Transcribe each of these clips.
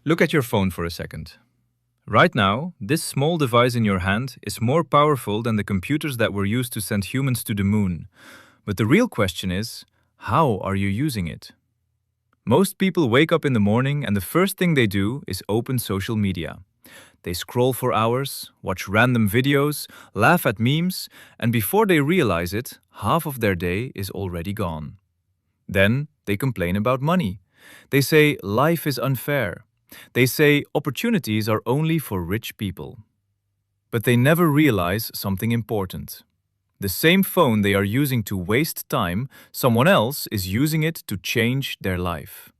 Look at your phone for a second. Right now, this small device in your hand is more powerful than the computers that were used to send humans to the moon. But the real question is, how are you using it? Most people wake up in the morning and the first thing they do is open social media. They scroll for hours, watch random videos, laugh at memes, and before they realize it, half of their day is already gone. Then they complain about money. They say life is unfair. They say opportunities are only for rich people. But they never realize something important. The same phone they are using to waste time, someone else is using it to change their life.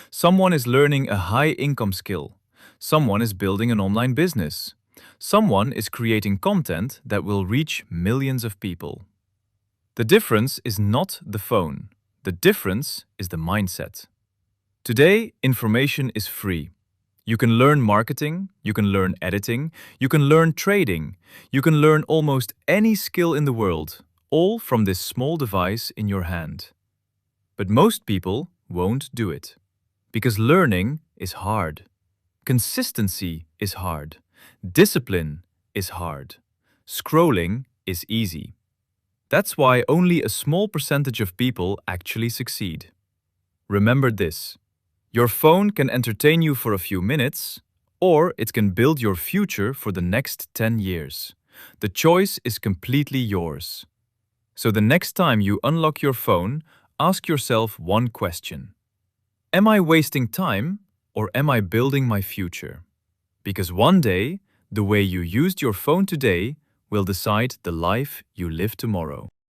Someone is learning a high-income skill. Someone is building an online business. Someone is creating content that will reach millions of people. The difference is not the phone. The difference is the mindset. Today, information is free. You can learn marketing, you can learn editing, you can learn trading, you can learn almost any skill in the world, all from this small device in your hand. But most people won't do it. Because learning is hard. Consistency is hard. Discipline is hard. Scrolling is easy. That's why only a small percentage of people actually succeed. Remember this. Your phone can entertain you for a few minutes, or it can build your future for the next 10 years. The choice is completely yours. So the next time you unlock your phone, ask yourself one question. Am I wasting time, or am I building my future? Because one day, the way you used your phone today will decide the life you live tomorrow.